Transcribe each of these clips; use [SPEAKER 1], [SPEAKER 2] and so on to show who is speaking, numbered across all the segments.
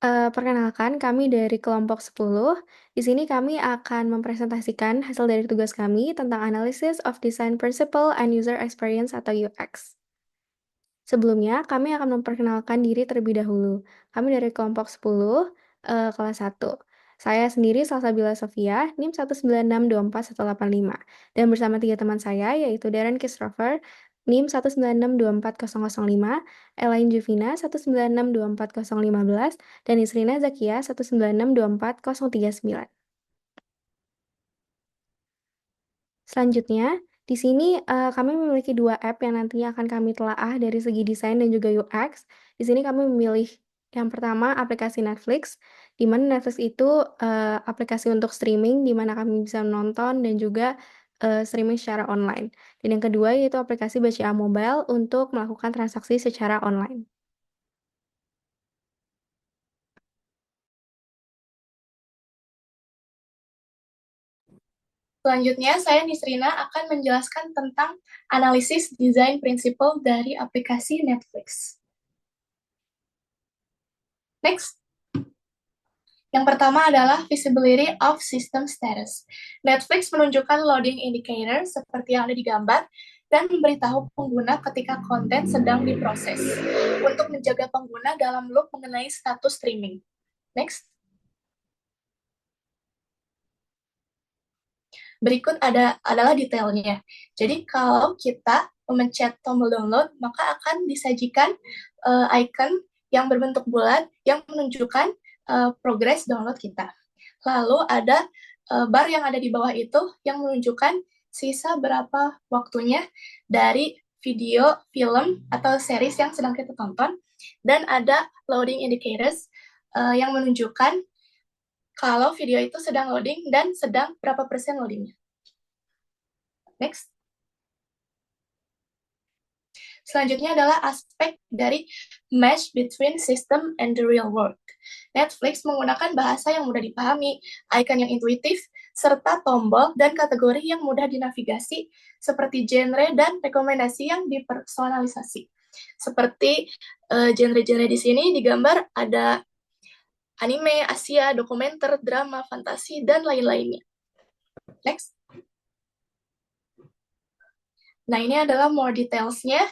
[SPEAKER 1] Perkenalkan, kami dari kelompok 10. Di sini kami akan mempresentasikan hasil dari tugas kami tentang Analysis of Design Principle and User Experience atau UX. Sebelumnya, kami akan memperkenalkan diri terlebih dahulu. Kami dari kelompok 10, kelas 1. Saya sendiri Salsabila Sofia, NIM 196241185. Dan bersama 3 teman saya, yaitu Darren Christopher, NIM 196240005, Elaine Juvina 196240015, dan Isrina Zakia 196240039. Selanjutnya, di sini kami memiliki 2 app yang nantinya akan kami telaah dari segi desain dan juga UX. Di sini kami memilih yang pertama aplikasi Netflix, di mana Netflix itu aplikasi untuk streaming, di mana kami bisa menonton dan juga streaming secara online. Dan yang kedua yaitu aplikasi BCA Mobile untuk melakukan transaksi secara online.
[SPEAKER 2] Selanjutnya, saya Nisrina akan menjelaskan tentang analisis desain prinsipal dari aplikasi Netflix. Next. Yang pertama adalah visibility of system status. Netflix menunjukkan loading indicator seperti yang ada di gambar dan memberitahu pengguna ketika konten sedang diproses untuk menjaga pengguna dalam loop mengenai status streaming. Next. Berikut adalah detailnya. Jadi kalau kita memencet tombol download, maka akan disajikan icon yang berbentuk bulat yang menunjukkan progres download kita. Lalu ada bar yang ada di bawah itu yang menunjukkan sisa berapa waktunya dari video, film, atau series yang sedang kita tonton. Dan ada loading indicators yang menunjukkan kalau video itu sedang loading dan sedang berapa persen loadingnya. Next. Selanjutnya adalah aspek dari match between system and the real world. Netflix menggunakan bahasa yang mudah dipahami, icon yang intuitif, serta tombol dan kategori yang mudah dinavigasi, seperti genre dan rekomendasi yang dipersonalisasi. Seperti genre-genre di sini digambar ada anime, Asia, dokumenter, drama, fantasi, dan lain-lainnya. Next. Nah, ini adalah more details-nya.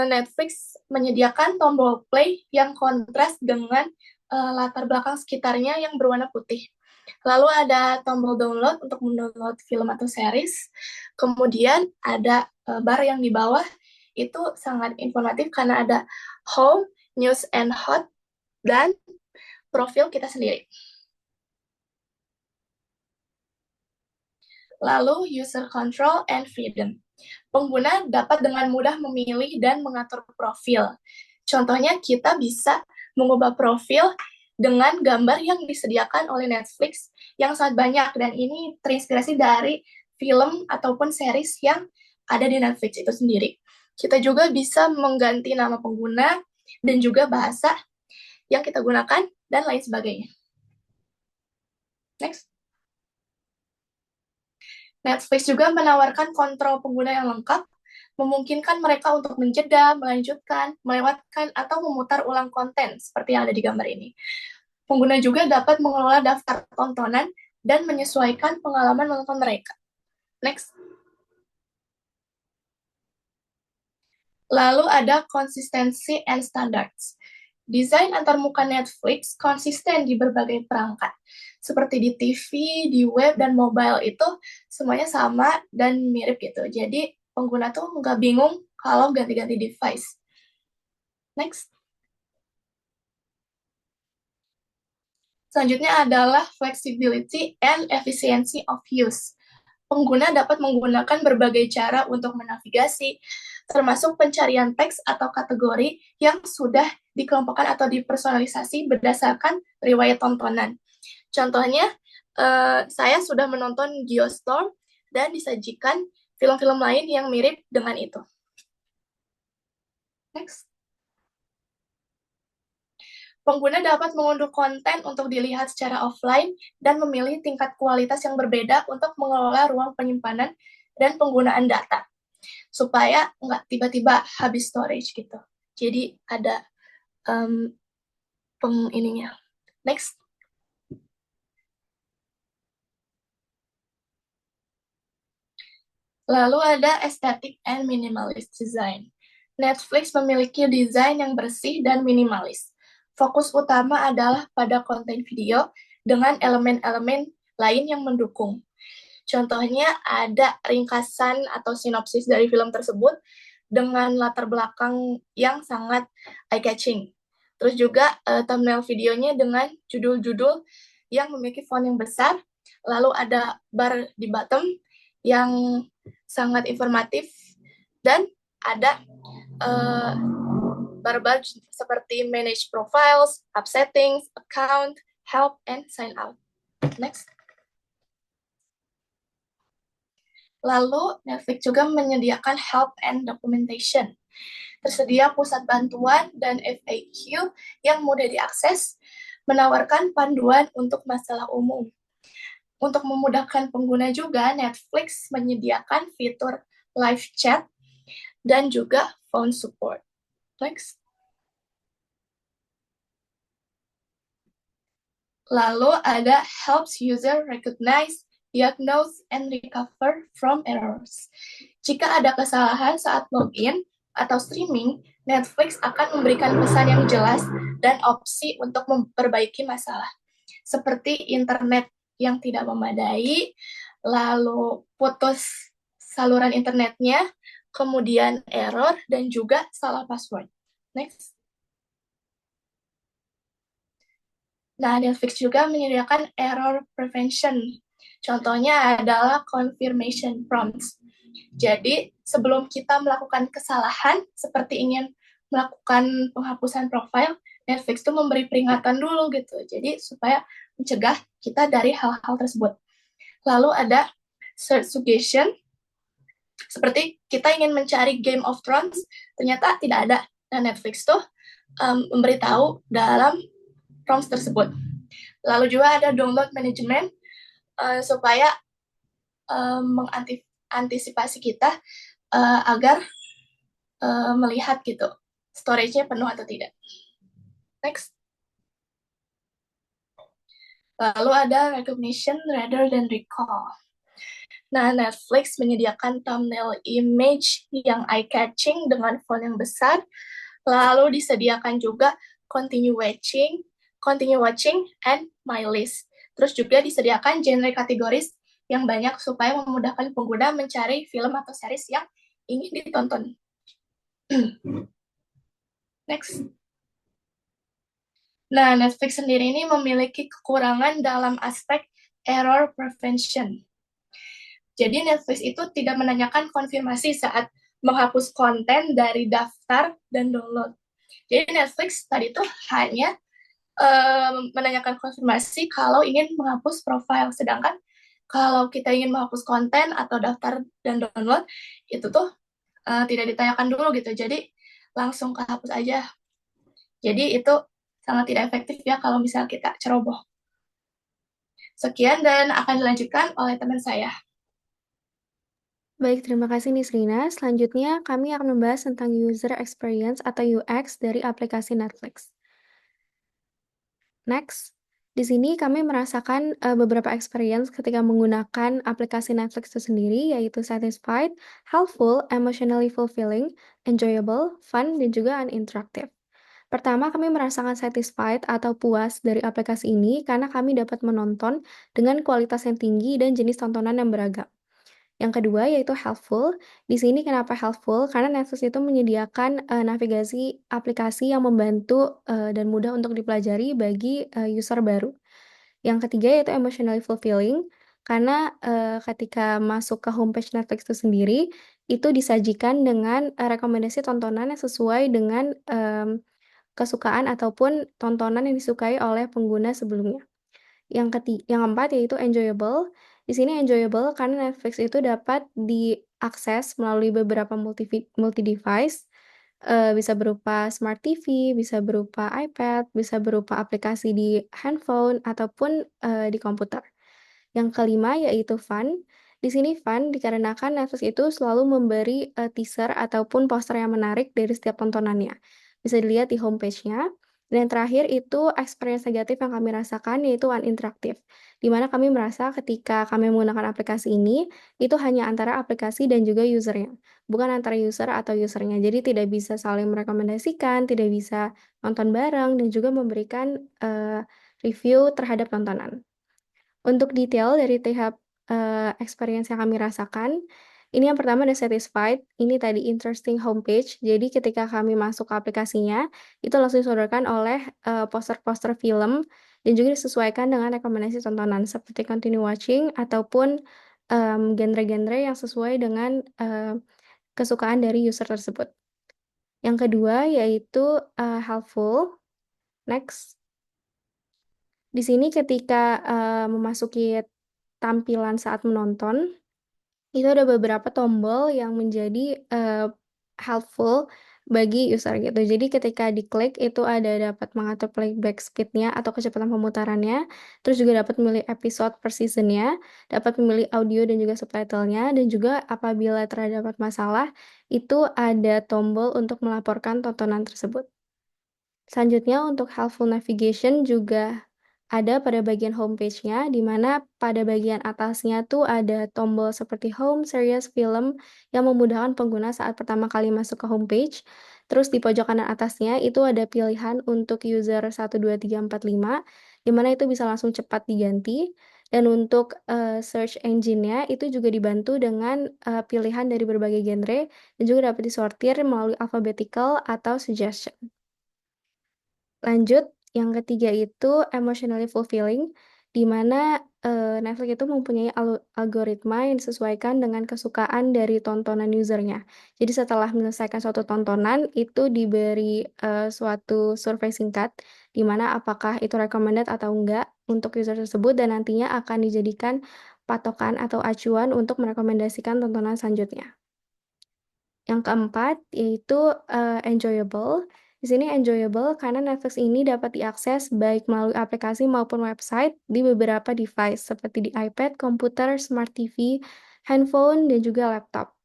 [SPEAKER 2] Netflix menyediakan tombol play yang kontras dengan latar belakang sekitarnya yang berwarna putih. Lalu ada tombol download untuk mendownload film atau series. Kemudian ada bar yang di bawah, itu sangat informatif karena ada home, news and hot, dan profil kita sendiri. Lalu user control and freedom. Pengguna dapat dengan mudah memilih dan mengatur profil. Contohnya kita bisa mengubah profil dengan gambar yang disediakan oleh Netflix yang sangat banyak, dan ini terinspirasi dari film ataupun series yang ada di Netflix itu sendiri. Kita juga bisa mengganti nama pengguna dan juga bahasa yang kita gunakan dan lain sebagainya. Next. Netflix juga menawarkan kontrol pengguna yang lengkap, memungkinkan mereka untuk menjeda, melanjutkan, melewatkan, atau memutar ulang konten seperti yang ada di gambar ini. Pengguna juga dapat mengelola daftar tontonan dan menyesuaikan pengalaman menonton mereka. Next. Lalu ada konsistensi and standards. Desain antarmuka Netflix konsisten di berbagai perangkat. Seperti di TV, di web, dan mobile itu semuanya sama dan mirip gitu. Jadi pengguna tuh nggak bingung kalau ganti-ganti device. Next. Selanjutnya adalah flexibility and efficiency of use. Pengguna dapat menggunakan berbagai cara untuk menavigasi, termasuk pencarian teks atau kategori yang sudah dikelompokkan atau dipersonalisasi berdasarkan riwayat tontonan. Contohnya, saya sudah menonton Geostorm dan disajikan film-film lain yang mirip dengan itu. Next. Pengguna dapat mengunduh konten untuk dilihat secara offline dan memilih tingkat kualitas yang berbeda untuk mengelola ruang penyimpanan dan penggunaan data, supaya nggak tiba-tiba habis storage gitu. Jadi ada ininya, Next. Lalu ada aesthetic and minimalist design. Netflix memiliki desain yang bersih dan minimalis. Fokus utama adalah pada konten video dengan elemen-elemen lain yang mendukung. Contohnya ada ringkasan atau sinopsis dari film tersebut dengan latar belakang yang sangat eye-catching. Terus juga thumbnail videonya dengan judul-judul yang memiliki font yang besar. Lalu ada bar di bottom yang sangat informatif. Dan ada bar-bar seperti manage profiles, app settings, account, help, and sign out. Next. Lalu, Netflix juga menyediakan help and documentation. Tersedia pusat bantuan dan FAQ yang mudah diakses, menawarkan panduan untuk masalah umum. Untuk memudahkan pengguna juga, Netflix menyediakan fitur live chat dan juga phone support. Next. Lalu ada helps user recognize, diagnose, and recover from errors. Jika ada kesalahan saat login atau streaming, Netflix akan memberikan pesan yang jelas dan opsi untuk memperbaiki masalah, seperti internet yang tidak memadai, lalu putus saluran internetnya, kemudian error, dan juga salah password. Next. Nah, Netflix juga menyediakan error prevention. Contohnya adalah confirmation prompts. Jadi, sebelum kita melakukan kesalahan, seperti ingin melakukan penghapusan profil, Netflix itu memberi peringatan dulu gitu. Jadi, supaya mencegah kita dari hal-hal tersebut. Lalu ada search suggestion, seperti kita ingin mencari Game of Thrones, ternyata tidak ada. Nah, Netflix tuh memberitahu dalam prompts tersebut. Lalu juga ada download management supaya mengantisipasi kita agar melihat gitu storage-nya penuh atau tidak. Next. Lalu ada recognition rather than recall. Nah, Netflix menyediakan thumbnail image yang eye-catching dengan font yang besar. Lalu disediakan juga continue watching, and my list. Terus juga disediakan genre kategoris yang banyak supaya memudahkan pengguna mencari film atau series yang ingin ditonton. Next. Nah, Netflix sendiri ini memiliki kekurangan dalam aspek error prevention. Jadi Netflix itu tidak menanyakan konfirmasi saat menghapus konten dari daftar dan download. Jadi Netflix tadi tuh hanya menanyakan konfirmasi kalau ingin menghapus profil. Sedangkan kalau kita ingin menghapus konten atau daftar dan download, itu tuh tidak ditanyakan dulu gitu. Jadi langsung kehapus aja. Jadi itu sangat tidak efektif ya kalau misalnya kita ceroboh. Sekian dan akan dilanjutkan oleh teman saya.
[SPEAKER 1] Baik, terima kasih Nisrina. Selanjutnya, kami akan membahas tentang user experience atau UX dari aplikasi Netflix. Next, di sini kami merasakan beberapa experience ketika menggunakan aplikasi Netflix itu sendiri, yaitu satisfied, helpful, emotionally fulfilling, enjoyable, fun, dan juga uninteractive. Pertama, kami merasakan satisfied atau puas dari aplikasi ini karena kami dapat menonton dengan kualitas yang tinggi dan jenis tontonan yang beragam. Yang kedua yaitu helpful. Di sini kenapa helpful? Karena Netflix itu menyediakan navigasi aplikasi yang membantu dan mudah untuk dipelajari bagi user baru. Yang ketiga yaitu emotionally fulfilling, karena ketika masuk ke homepage Netflix itu sendiri, itu disajikan dengan rekomendasi tontonan yang sesuai dengan kesukaan ataupun tontonan yang disukai oleh pengguna sebelumnya. Yang keempat yaitu enjoyable. Di sini enjoyable karena Netflix itu dapat diakses melalui beberapa multi-device, bisa berupa smart TV, bisa berupa iPad, bisa berupa aplikasi di handphone ataupun di komputer. Yang kelima yaitu fun. Di sini fun dikarenakan Netflix itu selalu memberi teaser ataupun poster yang menarik dari setiap tontonannya. Bisa dilihat di homepage-nya. Dan yang terakhir itu experience negatif yang kami rasakan yaitu uninteraktif, di mana kami merasa ketika kami menggunakan aplikasi ini, itu hanya antara aplikasi dan juga usernya, bukan antara user atau usernya. Jadi tidak bisa saling merekomendasikan, tidak bisa nonton bareng, dan juga memberikan review terhadap tontonan. Untuk detail dari tahap experience yang kami rasakan, ini yang pertama ada satisfied, ini tadi interesting homepage. Jadi ketika kami masuk ke aplikasinya, itu langsung disodorkan oleh poster-poster film dan juga disesuaikan dengan rekomendasi tontonan seperti continue watching ataupun genre-genre yang sesuai dengan kesukaan dari user tersebut. Yang kedua yaitu helpful. Next. Di sini ketika memasuki tampilan saat menonton, itu ada beberapa tombol yang menjadi helpful bagi user gitu. Jadi ketika diklik itu ada dapat mengatur playback speed-nya atau kecepatan pemutarannya, terus juga dapat memilih episode per season-nya, dapat memilih audio dan juga subtitle-nya, dan juga apabila terdapat masalah, itu ada tombol untuk melaporkan tontonan tersebut. Selanjutnya untuk helpful navigation juga ada pada bagian homepage-nya, di mana pada bagian atasnya tuh ada tombol seperti home, series, film yang memudahkan pengguna saat pertama kali masuk ke homepage. Terus di pojok kanan atasnya itu ada pilihan untuk user 1, 2, 3, 4, 5, di mana itu bisa langsung cepat diganti. Dan untuk search engine-nya itu juga dibantu dengan pilihan dari berbagai genre dan juga dapat disortir melalui alphabetical atau suggestion. Lanjut, yang ketiga itu emotionally fulfilling, di mana Netflix itu mempunyai algoritma yang disesuaikan dengan kesukaan dari tontonan usernya. Jadi setelah menyelesaikan suatu tontonan, itu diberi suatu survei singkat, di mana apakah itu recommended atau enggak untuk user tersebut, dan nantinya akan dijadikan patokan atau acuan untuk merekomendasikan tontonan selanjutnya. Yang keempat yaitu enjoyable. Di sini enjoyable karena Netflix ini dapat diakses baik melalui aplikasi maupun website di beberapa device seperti di iPad, komputer, smart TV, handphone, dan juga laptop.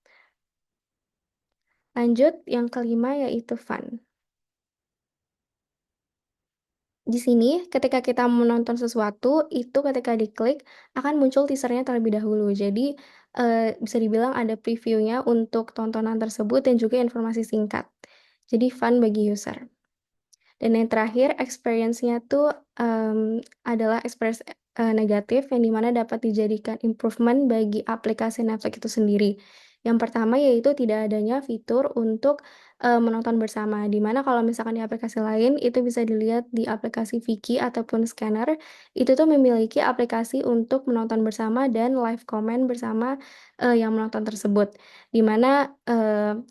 [SPEAKER 1] Lanjut, yang kelima yaitu fun. Di sini, ketika kita menonton sesuatu, itu ketika diklik akan muncul teasernya terlebih dahulu. Jadi, bisa dibilang ada previewnya untuk tontonan tersebut dan juga informasi singkat. Jadi fun bagi user. Dan yang terakhir, experience-nya tuh adalah experience negatif yang dimana dapat dijadikan improvement bagi aplikasi Netflix itu sendiri. Yang pertama yaitu tidak adanya fitur untuk menonton bersama, di mana kalau misalkan di aplikasi lain itu bisa dilihat di aplikasi Viki ataupun Scanner, itu tuh memiliki aplikasi untuk menonton bersama dan live comment bersama yang menonton tersebut. Di mana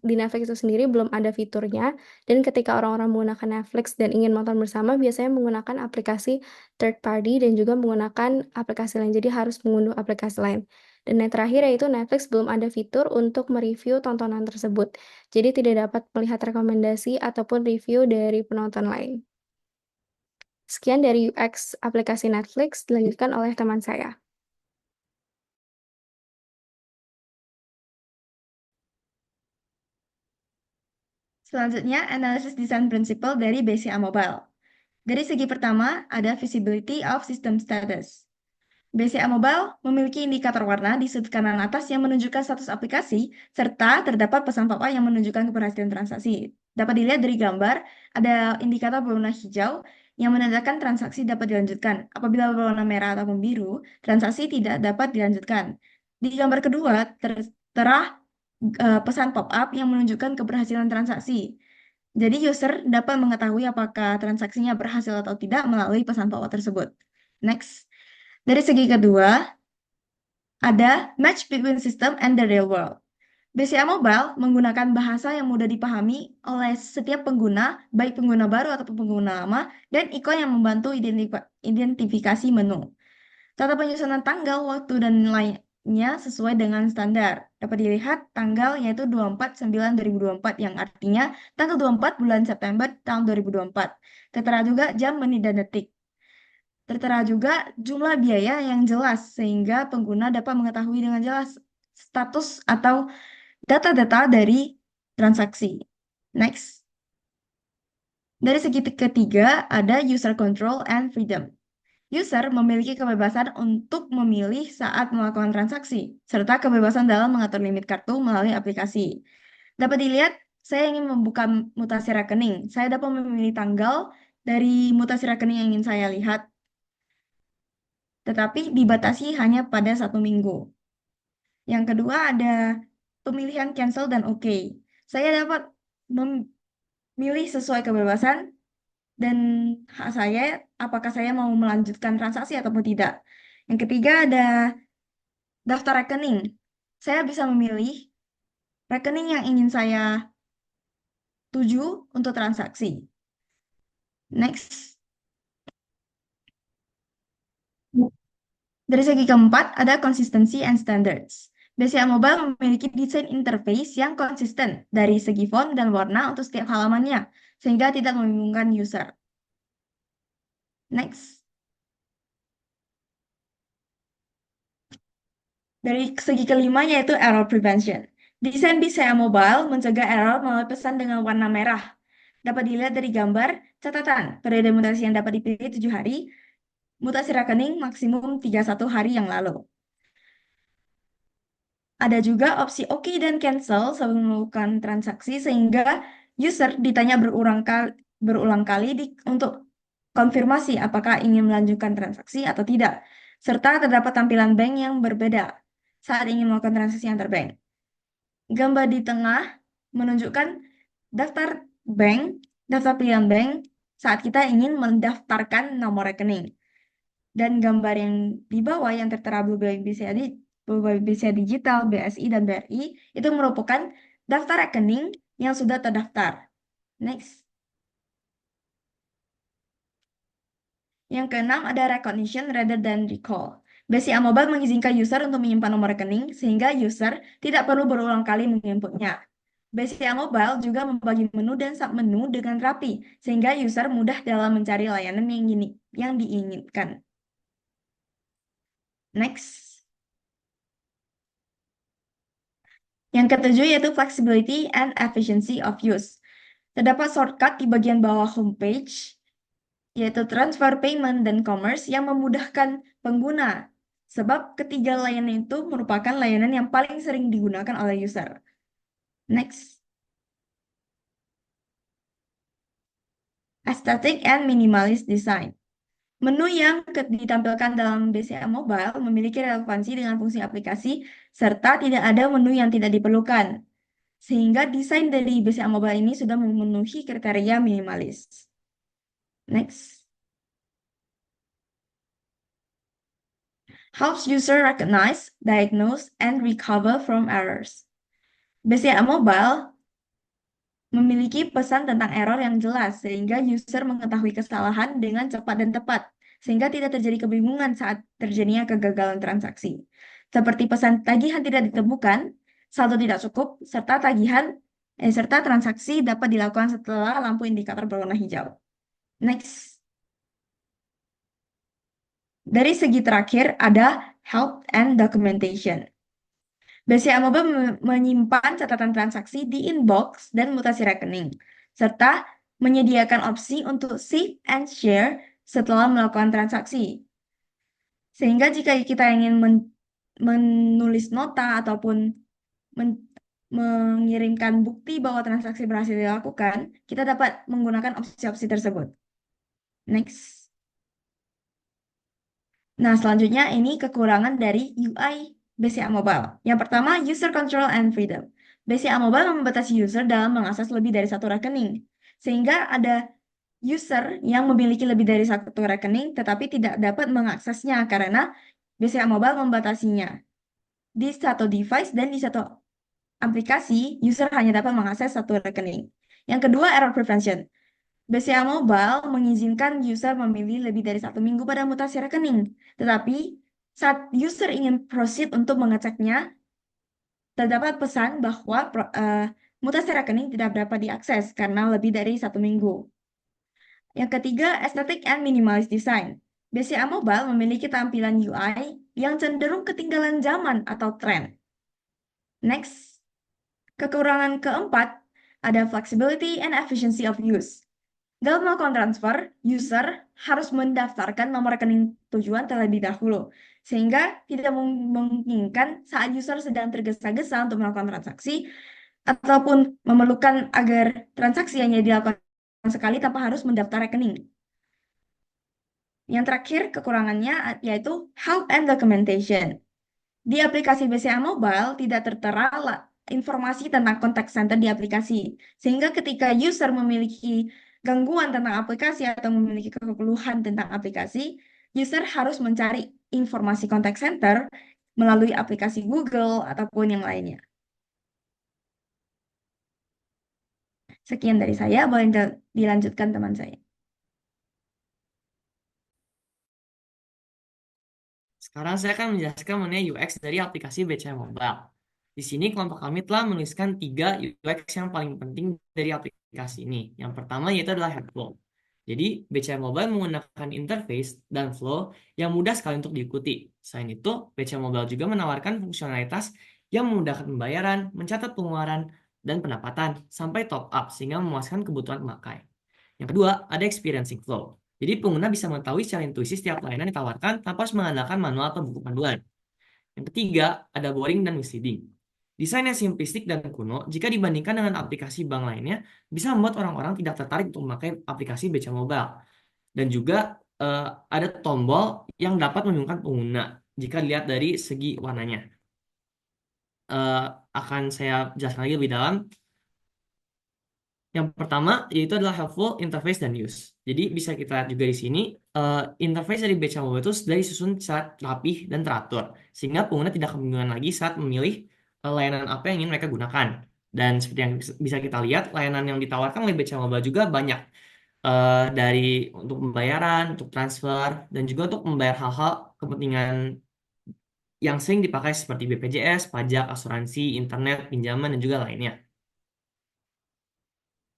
[SPEAKER 1] di Netflix itu sendiri belum ada fiturnya, dan ketika orang-orang menggunakan Netflix dan ingin nonton bersama, biasanya menggunakan aplikasi third party dan juga menggunakan aplikasi lain. Jadi harus mengunduh aplikasi lain. Dan yang terakhir yaitu Netflix belum ada fitur untuk mereview tontonan tersebut. Jadi tidak dapat melihat rekomendasi ataupun review dari penonton lain. Sekian dari UX aplikasi Netflix, dilanjutkan oleh teman saya.
[SPEAKER 3] Selanjutnya, analisis desain prinsipal dari BCA Mobile. Dari segi pertama, ada visibility of system status. BCA Mobile memiliki indikator warna di sudut kanan atas yang menunjukkan status aplikasi, serta terdapat pesan pop-up yang menunjukkan keberhasilan transaksi. Dapat dilihat dari gambar, ada indikator berwarna hijau yang menandakan transaksi dapat dilanjutkan. Apabila berwarna merah ataupun biru, transaksi tidak dapat dilanjutkan. Di gambar kedua, tertera pesan pop-up yang menunjukkan keberhasilan transaksi. Jadi user dapat mengetahui apakah transaksinya berhasil atau tidak melalui pesan pop-up tersebut. Next. Dari segi kedua, ada match between system and the real world. BCA Mobile menggunakan bahasa yang mudah dipahami oleh setiap pengguna, baik pengguna baru ataupun pengguna lama, dan ikon yang membantu identifikasi menu. Tata penyusunan tanggal, waktu, dan lainnya sesuai dengan standar. Dapat dilihat tanggal yaitu 24/9/2024 yang artinya tanggal 24 bulan September tahun 2024. Tertera juga jam, menit, dan detik. Tertera juga jumlah biaya yang jelas sehingga pengguna dapat mengetahui dengan jelas status atau data-data dari transaksi. Next. Dari segi ketiga, ada user control and freedom. User memiliki kebebasan untuk memilih saat melakukan transaksi, serta kebebasan dalam mengatur limit kartu melalui aplikasi. Dapat dilihat, saya ingin membuka mutasi rekening. Saya dapat memilih tanggal dari mutasi rekening yang ingin saya lihat, tetapi dibatasi hanya pada 1 minggu. Yang kedua ada pemilihan cancel dan OK. Saya dapat memilih sesuai kebebasan dan hak saya, apakah saya mau melanjutkan transaksi ataupun tidak. Yang ketiga ada daftar rekening. Saya bisa memilih rekening yang ingin saya tuju untuk transaksi. Next. Dari segi keempat, ada consistency and standards. BCA Mobile memiliki desain interface yang konsisten dari segi font dan warna untuk setiap halamannya, sehingga tidak membingungkan user. Next. Dari segi kelima yaitu error prevention. Desain BCA Mobile mencegah error melalui pesan dengan warna merah. Dapat dilihat dari gambar, catatan, periode mutasi yang dapat dipilih 7 hari, mutasi rekening maksimum 31 hari yang lalu. Ada juga opsi OK dan cancel sebelum melakukan transaksi sehingga user ditanya berulang kali untuk konfirmasi apakah ingin melanjutkan transaksi atau tidak. Serta terdapat tampilan bank yang berbeda saat ingin melakukan transaksi antar bank. Gambar di tengah menunjukkan daftar bank, daftar pilihan bank saat kita ingin mendaftarkan nomor rekening. Dan gambar yang di bawah yang tertera Blue Bank BCA Digital, BSI, dan BRI itu merupakan daftar rekening yang sudah terdaftar. Next. Yang keenam ada recognition rather than recall. BCA Mobile mengizinkan user untuk menyimpan nomor rekening sehingga user tidak perlu berulang kali menginputnya. BCA Mobile juga membagi menu dan submenu dengan rapi sehingga user mudah dalam mencari layanan yang diinginkan. Next. Yang ketujuh yaitu flexibility and efficiency of use. Terdapat shortcut di bagian bawah homepage, yaitu transfer payment dan commerce yang memudahkan pengguna. Sebab ketiga layanan itu merupakan layanan yang paling sering digunakan oleh user. Next. Aesthetic and minimalist design. Menu yang ditampilkan dalam BCA Mobile memiliki relevansi dengan fungsi aplikasi, serta tidak ada menu yang tidak diperlukan. Sehingga desain dari BCA Mobile ini sudah memenuhi kriteria minimalis. Next. Helps user recognize, diagnose, and recover from errors. BCA Mobile memiliki pesan tentang error yang jelas, sehingga user mengetahui kesalahan dengan cepat dan tepat, sehingga tidak terjadi kebingungan saat terjadinya kegagalan transaksi. Seperti pesan tagihan tidak ditemukan, saldo tidak cukup, serta transaksi dapat dilakukan setelah lampu indikator berwarna hijau. Next. Dari segi terakhir ada help and documentation. BCA Mobile menyimpan catatan transaksi di inbox dan mutasi rekening, serta menyediakan opsi untuk save and share setelah melakukan transaksi. Sehingga jika kita ingin menulis nota ataupun mengirimkan bukti bahwa transaksi berhasil dilakukan, kita dapat menggunakan opsi-opsi tersebut. Next. Nah, selanjutnya ini kekurangan dari UI BCA Mobile. Yang pertama, user control and freedom. BCA Mobile membatasi user dalam mengakses lebih dari satu rekening. Sehingga ada user yang memiliki lebih dari satu rekening tetapi tidak dapat mengaksesnya karena BCA Mobile membatasinya. Di satu device dan di satu aplikasi, user hanya dapat mengakses satu rekening. Yang kedua, error prevention. BCA Mobile mengizinkan user memilih lebih dari 1 minggu pada mutasi rekening. Tetapi saat user ingin proceed untuk mengeceknya, terdapat pesan bahwa mutasi rekening tidak dapat diakses karena lebih dari 1 minggu. Yang ketiga, aesthetic and minimalist design. BCA Mobile memiliki tampilan UI yang cenderung ketinggalan zaman atau tren. Next, kekurangan keempat ada flexibility and efficiency of use. Dalam melakukan transfer, user harus mendaftarkan nomor rekening tujuan terlebih dahulu, sehingga tidak memungkinkan saat user sedang tergesa-gesa untuk melakukan transaksi, ataupun memerlukan agar transaksi hanya dilakukan sekali tanpa harus mendaftar rekening. Yang terakhir, kekurangannya yaitu help and documentation. Di aplikasi BCA Mobile tidak tertera informasi tentang contact center di aplikasi, sehingga ketika user memiliki gangguan tentang aplikasi atau memiliki keluhan tentang aplikasi, user harus mencari informasi contact center melalui aplikasi Google ataupun yang lainnya. Sekian dari saya, boleh dilanjutkan teman saya.
[SPEAKER 4] Sekarang saya akan menjelaskan mengenai UX dari aplikasi BCA Mobile. Di sini kelompok kami telah menuliskan 3 UX yang paling penting dari aplikasi ini. Yang pertama yaitu adalah Headflow. Jadi BCA Mobile menggunakan interface dan flow yang mudah sekali untuk diikuti. Selain itu, BCA Mobile juga menawarkan fungsionalitas yang memudahkan pembayaran, mencatat pengeluaran, dan pendapatan, sampai top up sehingga memuaskan kebutuhan pemakai. Yang kedua, ada experiencing flow. Jadi pengguna bisa mengetahui secara intuisi setiap layanan yang ditawarkan tanpa harus mengandalkan manual atau buku panduan. Yang ketiga, ada boring dan misleading. Desain yang simplistik dan kuno, jika dibandingkan dengan aplikasi bank lainnya, bisa membuat orang-orang tidak tertarik untuk memakai aplikasi BCA Mobile. Dan juga ada tombol yang dapat membingungkan pengguna jika dilihat dari segi warnanya. Akan saya jelaskan lagi lebih dalam. Yang pertama yaitu adalah helpful interface dan use. Jadi bisa kita lihat juga di sini interface dari BCA Mobile itu sudah disusun secara rapih dan teratur, sehingga pengguna tidak kebingungan lagi saat memilih layanan apa yang ingin mereka gunakan. Dan seperti yang bisa kita lihat, layanan yang ditawarkan oleh BCA Mobile juga banyak, dari untuk pembayaran, untuk transfer, dan juga untuk membayar hal-hal kepentingan yang sering dipakai seperti BPJS, pajak, asuransi, internet, pinjaman, dan juga lainnya.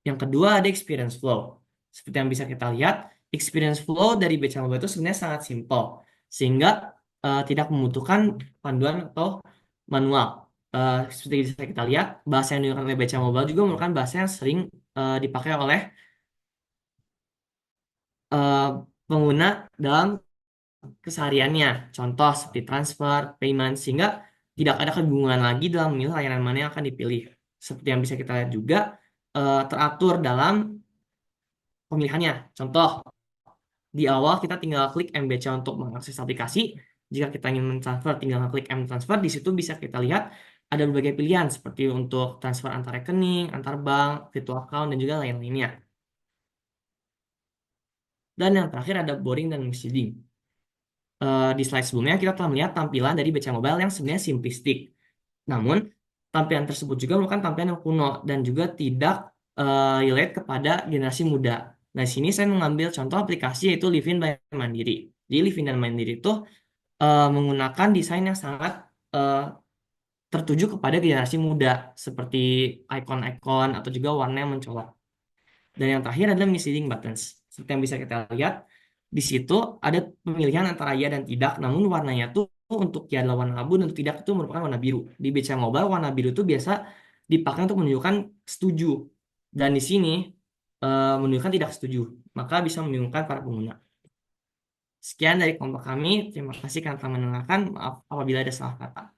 [SPEAKER 4] Yang kedua ada experience flow. Seperti yang bisa kita lihat, experience flow dari BCA Mobile itu sebenarnya sangat simpel, sehingga tidak membutuhkan panduan atau manual. Seperti yang bisa kita lihat, bahasa yang digunakan oleh BCA Mobile juga merupakan bahasa yang sering dipakai oleh pengguna dalam kesehariannya. Contoh seperti transfer, payment, sehingga tidak ada kebingungan lagi dalam memilih layanan mana yang akan dipilih. Seperti yang bisa kita lihat juga, teratur dalam pemilihannya. Contoh, di awal kita tinggal klik MBC untuk mengakses aplikasi. Jika kita ingin mentransfer, tinggal klik M transfer. Di situ bisa kita lihat ada berbagai pilihan seperti untuk transfer antar rekening, antar bank, virtual account, dan juga lain-lainnya. Dan yang terakhir ada boring dan misleading. Di slide sebelumnya kita telah melihat tampilan dari BCA Mobile yang sebenarnya simplistik. Namun, tampilan tersebut juga merupakan tampilan yang kuno dan juga tidak relate kepada generasi muda. Nah, di sini saya mengambil contoh aplikasi yaitu Livin by Mandiri. Jadi, Livin dan Mandiri itu menggunakan desain yang sangat tertuju kepada generasi muda, seperti icon-icon atau juga warna yang mencolok. Dan yang terakhir adalah misleading buttons. Seperti yang bisa kita lihat, di situ ada pemilihan antara ya dan tidak, namun warnanya tuh untuk ya adalah warna abu dan untuk tidak itu merupakan warna biru. Di BCA Mobile, warna biru itu biasa dipakai untuk menunjukkan setuju. Dan di sini menunjukkan tidak setuju, maka bisa membingungkan para pengguna. Sekian dari kelompok kami. Terima kasih karena telah mendengarkan. Maaf apabila ada salah kata.